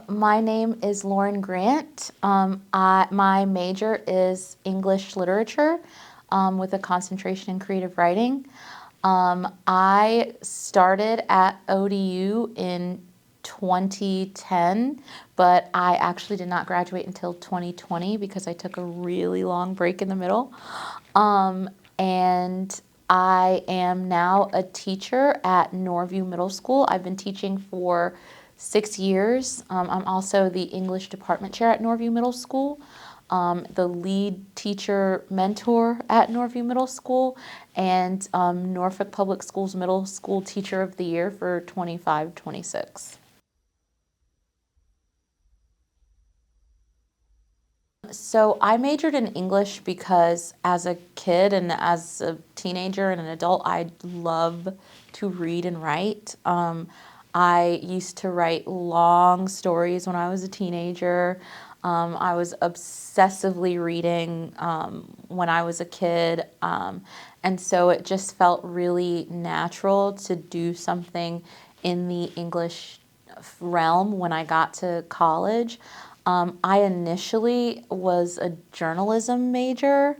My name is Lauren Grant. My major is English literature with a concentration in creative writing. I started at ODU in 2010, but I actually did not graduate until 2020 because I took a really long break in the middle. And I am now a teacher at Norview Middle School. I've been teaching for 6 years. I'm also the English department chair at Norview Middle School, the lead teacher mentor at Norview Middle School, and Norfolk Public Schools Middle School Teacher of the Year for 25-26. So I majored in English because as a kid and as a teenager and an adult, I love to read and write. I used to write long stories when I was a teenager. I was obsessively reading when I was a kid. And so it just felt really natural to do something in the English realm when I got to college. I initially was a journalism major,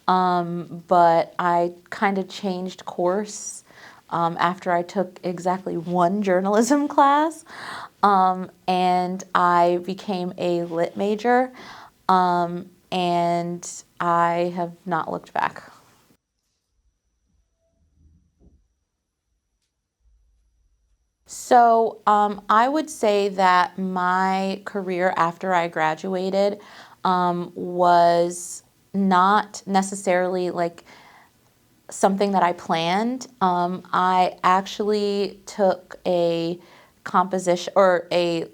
but I kind of changed course after I took exactly one journalism class, and I became a lit major, and I have not looked back. So I would say that my career after I graduated was not necessarily like something that I planned. I actually took a composition or a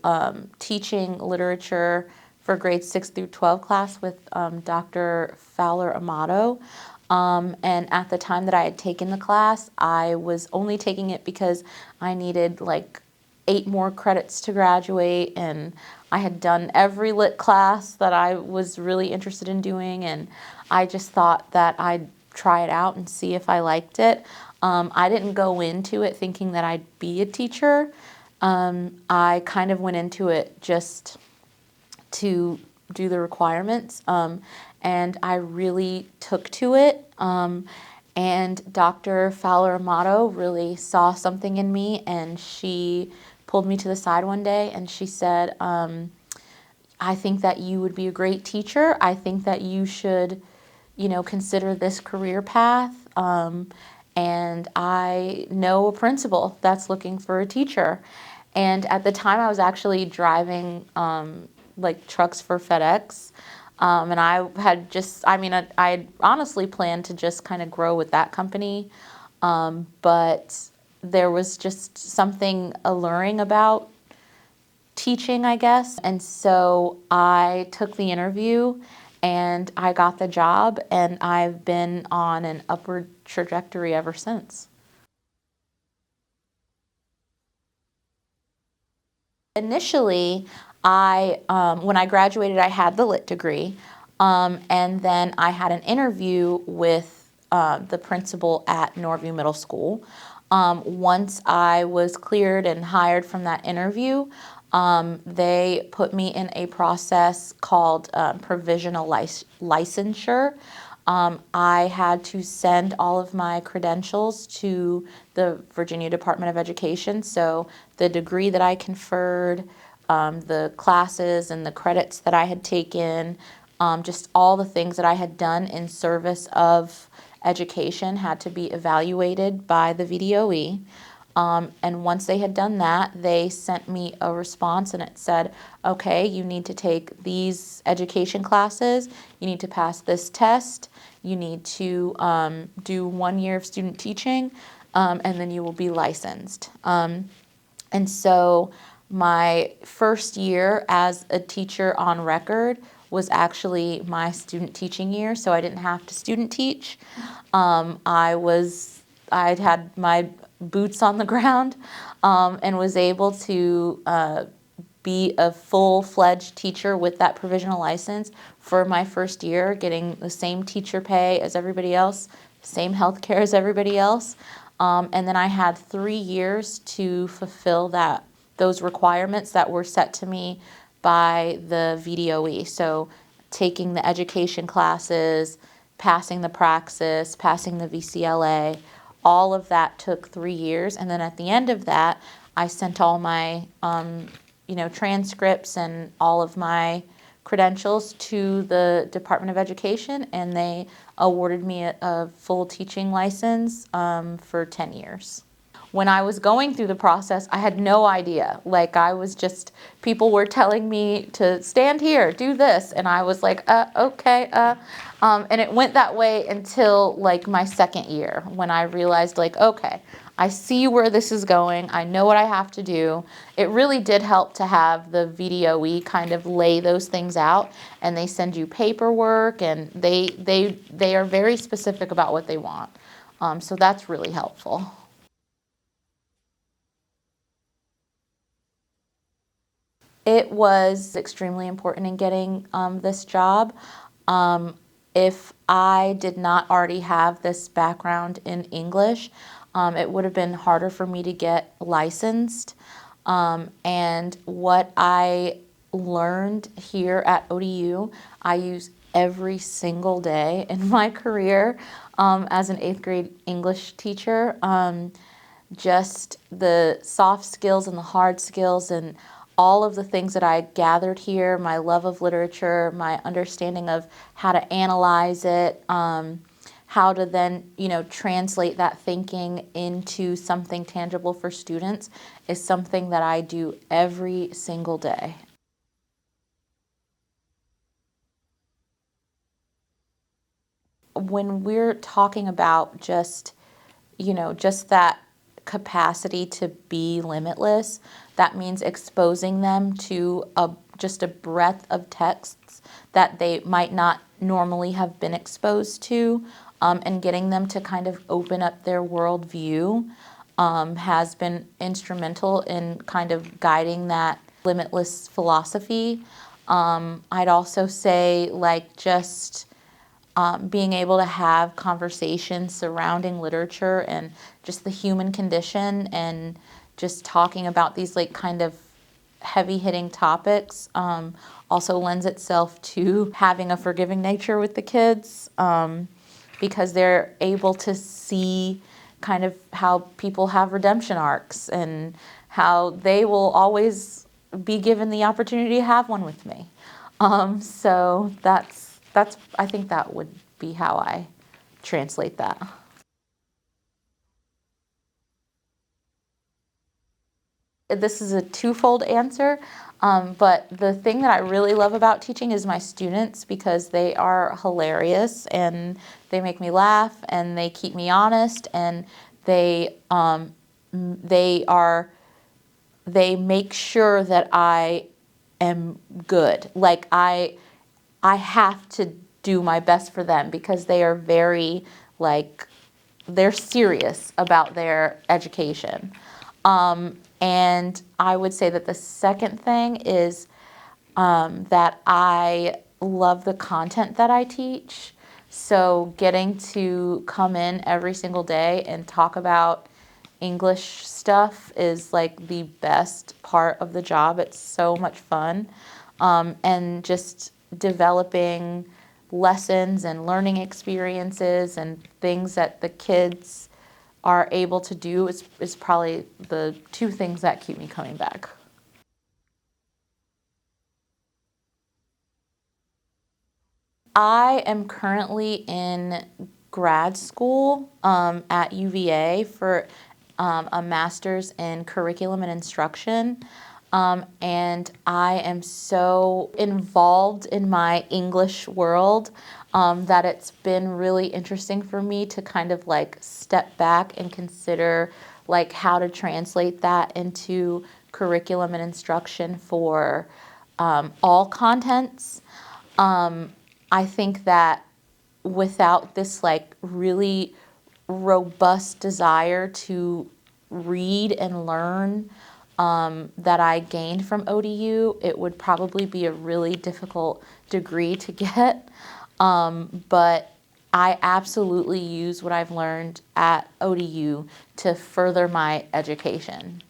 teaching literature for grades 6 through 12 class with Dr. Fowler Amato. And at the time that I had taken the class, I was only taking it because I needed like 8 more credits to graduate, and I had done every lit class that I was really interested in doing, and I just thought that I'd try it out and see if I liked it. I didn't go into it thinking that I'd be a teacher. I kind of went into it just to do the requirements, and I really took to it. And Dr. Fowler Amato really saw something in me, and she pulled me to the side one day and she said, I think that you would be a great teacher. I think that you should, consider this career path. And I know a principal that's looking for a teacher. And at the time, I was actually driving like trucks for FedEx. And I had I honestly planned to just kind of grow with that company. But there was just something alluring about teaching, I guess. And so I took the interview and I got the job, and I've been on an upward trajectory ever since. Initially, when I graduated, I had the lit degree, and then I had an interview with the principal at Norview Middle School. Once I was cleared and hired from that interview, they put me in a process called provisional licensure. I had to send all of my credentials to the Virginia Department of Education. So the degree that I conferred, the classes and the credits that I had taken, just all the things that I had done in service of education had to be evaluated by the VDOE. And once they had done that, they sent me a response and it said, okay, you need to take these education classes, you need to pass this test, you need to do 1 year of student teaching, and then you will be licensed. And so my first year as a teacher on record was actually my student teaching year, so I didn't have to student teach. I'd had my boots on the ground, and was able to be a full-fledged teacher with that provisional license for my first year, getting the same teacher pay as everybody else, same health care as everybody else. And then I had 3 years to fulfill that those requirements that were set to me by the VDOE. So taking the education classes, passing the praxis, passing the VCLA, all of that took 3 years. And then at the end of that, I sent all my, transcripts and all of my credentials to the Department of Education, and they awarded me a full teaching license for 10 years. When I was going through the process, I had no idea. Like, I was just, people were telling me to stand here, do this, and I was like, okay. And it went that way until like my second year, when I realized, like, okay, I see where this is going. I know what I have to do. It really did help to have the VDOE kind of lay those things out, and they send you paperwork, and they are very specific about what they want. So that's really helpful. It was extremely important in getting this job. If I did not already have this background in English, it would have been harder for me to get licensed. And what I learned here at ODU, I use every single day in my career as an 8th grade English teacher. Just the soft skills and the hard skills and all of the things that I gathered here, my love of literature, my understanding of how to analyze it, how to then, translate that thinking into something tangible for students is something that I do every single day. When we're talking about just that capacity to be limitless, that means exposing them to just a breadth of texts that they might not normally have been exposed to, and getting them to kind of open up their worldview has been instrumental in kind of guiding that limitless philosophy. I'd also say, like, just being able to have conversations surrounding literature and just the human condition, and just talking about these like kind of heavy-hitting topics also lends itself to having a forgiving nature with the kids, because they're able to see kind of how people have redemption arcs and how they will always be given the opportunity to have one with me. So that's I think that would be how I translate that. This is a twofold answer, but the thing that I really love about teaching is my students, because they are hilarious and they make me laugh and they keep me honest, and they make sure that I am good. Like, I have to do my best for them, because they are very, like, they're serious about their education. And I would say that the second thing is that I love the content that I teach. So getting to come in every single day and talk about English stuff is like the best part of the job. It's so much fun. And just developing lessons and learning experiences and things that the kids are able to do is probably the two things that keep me coming back. I am currently in grad school at UVA for a master's in curriculum and instruction. And I am so involved in my English world that it's been really interesting for me to kind of like step back and consider like how to translate that into curriculum and instruction for all contents. I think that without this like really robust desire to read and learn that I gained from ODU, it would probably be a really difficult degree to get. But I absolutely use what I've learned at ODU to further my education.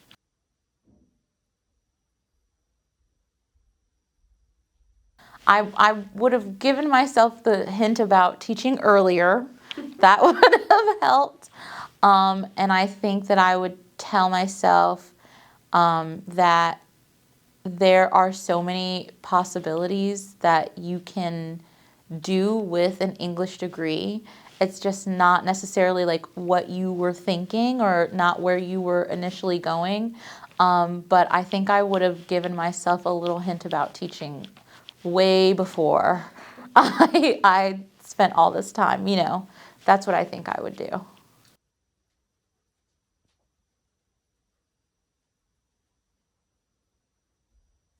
I would have given myself the hint about teaching earlier. That would have helped. And I think that I would tell myself that there are so many possibilities that you can do with an English degree. It's just not necessarily like what you were thinking or not where you were initially going. But I think I would have given myself a little hint about teaching way before I spent all this time, That's what I think I would do.